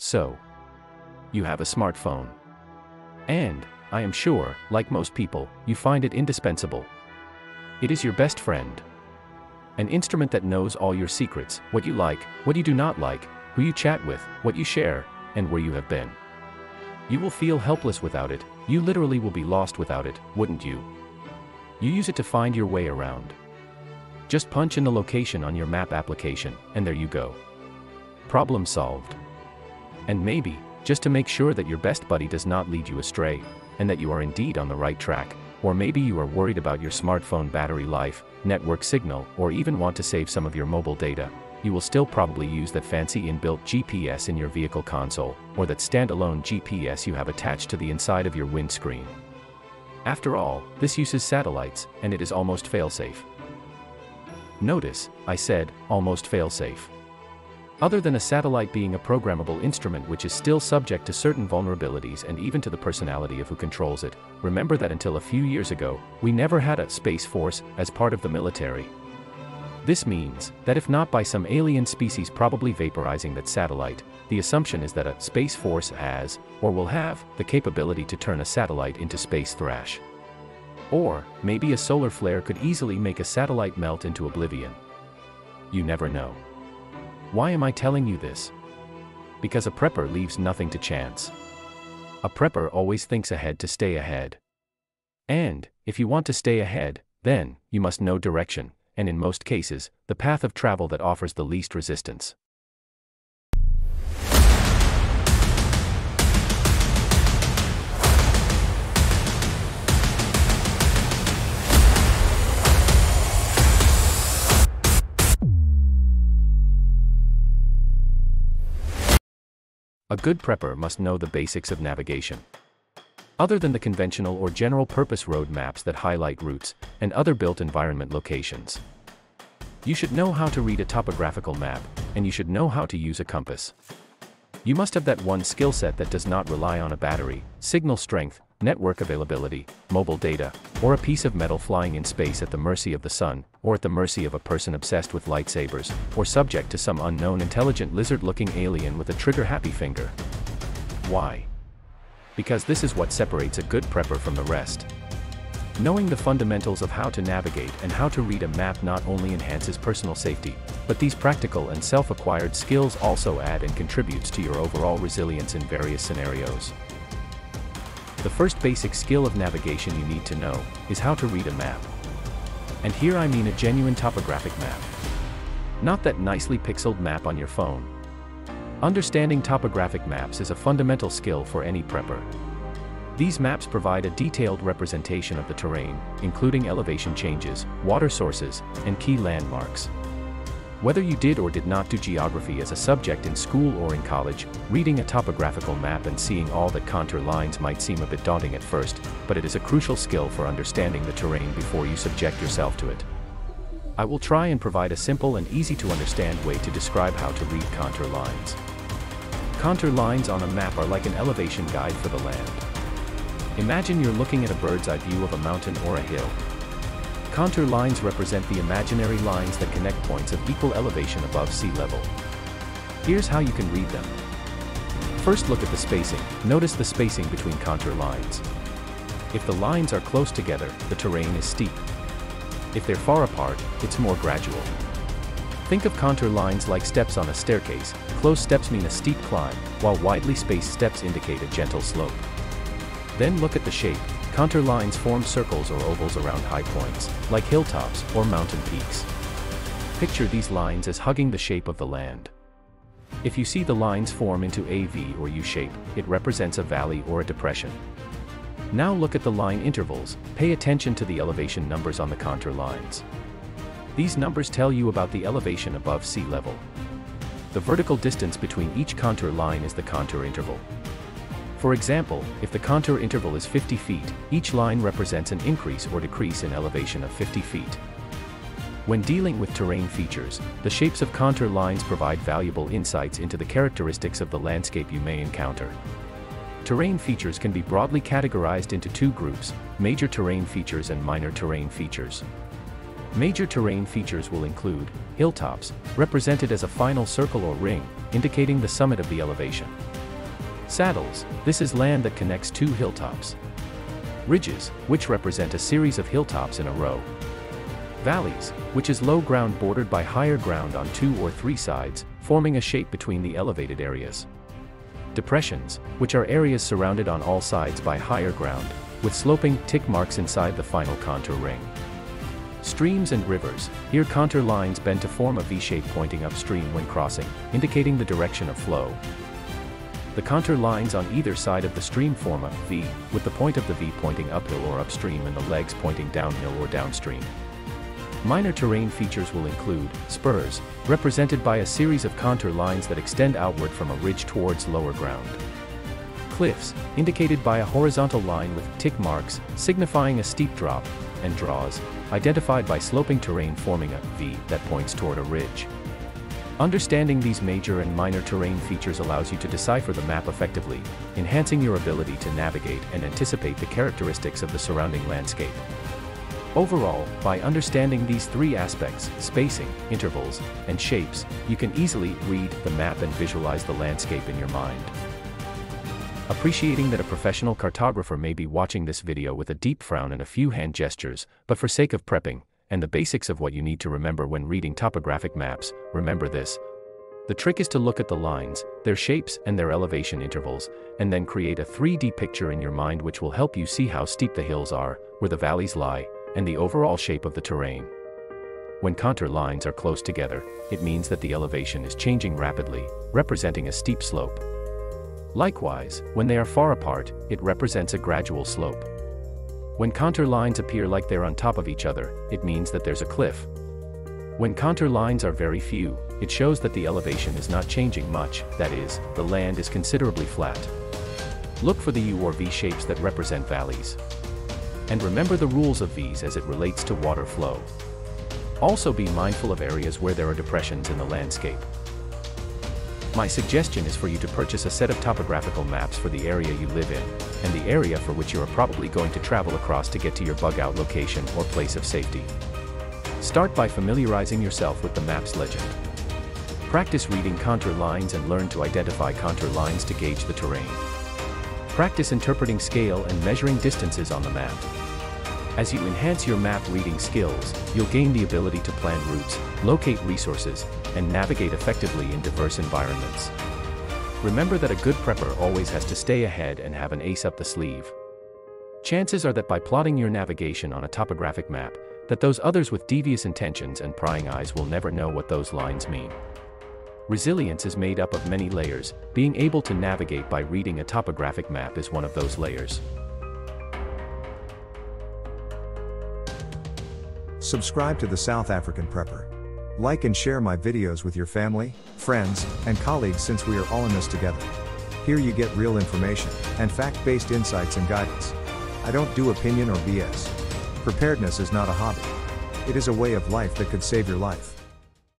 So, you have a smartphone. And, I am sure, like most people, you find it indispensable. It is your best friend. An instrument that knows all your secrets, what you like, what you do not like, who you chat with, what you share, and where you have been. You will feel helpless without it, you literally will be lost without it, wouldn't you? You use it to find your way around. Just punch in the location on your map application, and there you go. Problem solved. And maybe, just to make sure that your best buddy does not lead you astray, and that you are indeed on the right track, or maybe you are worried about your smartphone battery life, network signal, or even want to save some of your mobile data, you will still probably use that fancy inbuilt GPS in your vehicle console, or that standalone GPS you have attached to the inside of your windscreen. After all, this uses satellites, and it is almost fail-safe. Notice, I said, almost fail-safe. Other than a satellite being a programmable instrument which is still subject to certain vulnerabilities and even to the personality of who controls it, remember that until a few years ago, we never had a Space Force as part of the military. This means that if not by some alien species probably vaporizing that satellite, the assumption is that a Space Force has, or will have, the capability to turn a satellite into space thrash. Or, maybe a solar flare could easily make a satellite melt into oblivion. You never know. Why am I telling you this? Because a prepper leaves nothing to chance. A prepper always thinks ahead to stay ahead. And, if you want to stay ahead, then, you must know direction, and in most cases, the path of travel that offers the least resistance. A good prepper must know the basics of navigation. Other than the conventional or general-purpose road maps that highlight routes and other built environment locations. You should know how to read a topographical map, and you should know how to use a compass. You must have that one skill set that does not rely on a battery, signal strength, network availability, mobile data, or a piece of metal flying in space at the mercy of the sun, or at the mercy of a person obsessed with lightsabers, or subject to some unknown intelligent lizard-looking alien with a trigger-happy finger. Why? Because this is what separates a good prepper from the rest. Knowing the fundamentals of how to navigate and how to read a map not only enhances personal safety, but these practical and self-acquired skills also add and contributes to your overall resilience in various scenarios. The first basic skill of navigation you need to know is how to read a map. And here I mean a genuine topographic map. Not that nicely pixeled map on your phone. Understanding topographic maps is a fundamental skill for any prepper. These maps provide a detailed representation of the terrain, including elevation changes, water sources, and key landmarks. Whether you did or did not do geography as a subject in school or in college, reading a topographical map and seeing all that contour lines might seem a bit daunting at first, but it is a crucial skill for understanding the terrain before you subject yourself to it. I will try and provide a simple and easy to understand way to describe how to read contour lines. Contour lines on a map are like an elevation guide for the land. Imagine you're looking at a bird's eye view of a mountain or a hill. Contour lines represent the imaginary lines that connect points of equal elevation above sea level. Here's how you can read them. First, look at the spacing. Notice the spacing between contour lines. If the lines are close together, the terrain is steep. If they're far apart, it's more gradual. Think of contour lines like steps on a staircase. Close steps mean a steep climb, while widely spaced steps indicate a gentle slope. Then look at the shape. Contour lines form circles or ovals around high points, like hilltops or mountain peaks. Picture these lines as hugging the shape of the land. If you see the lines form into a V or U shape, it represents a valley or a depression. Now look at the line intervals. Pay attention to the elevation numbers on the contour lines. These numbers tell you about the elevation above sea level. The vertical distance between each contour line is the contour interval. For example, if the contour interval is 50 feet, each line represents an increase or decrease in elevation of 50 feet. When dealing with terrain features, the shapes of contour lines provide valuable insights into the characteristics of the landscape you may encounter. Terrain features can be broadly categorized into two groups: major terrain features and minor terrain features. Major terrain features will include hilltops, represented as a final circle or ring, indicating the summit of the elevation. Saddles, this is land that connects two hilltops. Ridges, which represent a series of hilltops in a row. Valleys, which is low ground bordered by higher ground on 2 or 3 sides, forming a shape between the elevated areas. Depressions, which are areas surrounded on all sides by higher ground, with sloping tick marks inside the final contour ring. Streams and rivers, here contour lines bend to form a V shape pointing upstream when crossing, indicating the direction of flow. The contour lines on either side of the stream form a V, with the point of the V pointing uphill or upstream and the legs pointing downhill or downstream. Minor terrain features will include spurs, represented by a series of contour lines that extend outward from a ridge towards lower ground. Cliffs, indicated by a horizontal line with tick marks, signifying a steep drop, and draws, identified by sloping terrain forming a V that points toward a ridge. Understanding these major and minor terrain features allows you to decipher the map effectively, enhancing your ability to navigate and anticipate the characteristics of the surrounding landscape. Overall, by understanding these 3 aspects, spacing, intervals, and shapes, you can easily read the map and visualize the landscape in your mind. Appreciating that a professional cartographer may be watching this video with a deep frown and a few hand gestures, but for sake of prepping, and the basics of what you need to remember when reading topographic maps, remember this. The trick is to look at the lines, their shapes and their elevation intervals, and then create a 3D picture in your mind which will help you see how steep the hills are, where the valleys lie, and the overall shape of the terrain. When contour lines are close together, it means that the elevation is changing rapidly, representing a steep slope. Likewise, when they are far apart, it represents a gradual slope. When contour lines appear like they're on top of each other, it means that there's a cliff. When contour lines are very few, it shows that the elevation is not changing much, that is, the land is considerably flat. Look for the U or V shapes that represent valleys. And remember the rules of V's as it relates to water flow. Also be mindful of areas where there are depressions in the landscape. My suggestion is for you to purchase a set of topographical maps for the area you live in, and the area for which you are probably going to travel across to get to your bug-out location or place of safety. Start by familiarizing yourself with the map's legend. Practice reading contour lines and learn to identify contour lines to gauge the terrain. Practice interpreting scale and measuring distances on the map. As you enhance your map reading skills, you'll gain the ability to plan routes, locate resources, and navigate effectively in diverse environments. Remember that a good prepper always has to stay ahead and have an ace up the sleeve. Chances are that by plotting your navigation on a topographic map, that those others with devious intentions and prying eyes will never know what those lines mean. Resilience is made up of many layers. Being able to navigate by reading a topographic map is one of those layers. Subscribe to the South African Prepper. Like and share my videos with your family, friends, and colleagues since we are all in this together. Here you get real information, and fact-based insights and guidance. I don't do opinion or BS. Preparedness is not a hobby. It is a way of life that could save your life.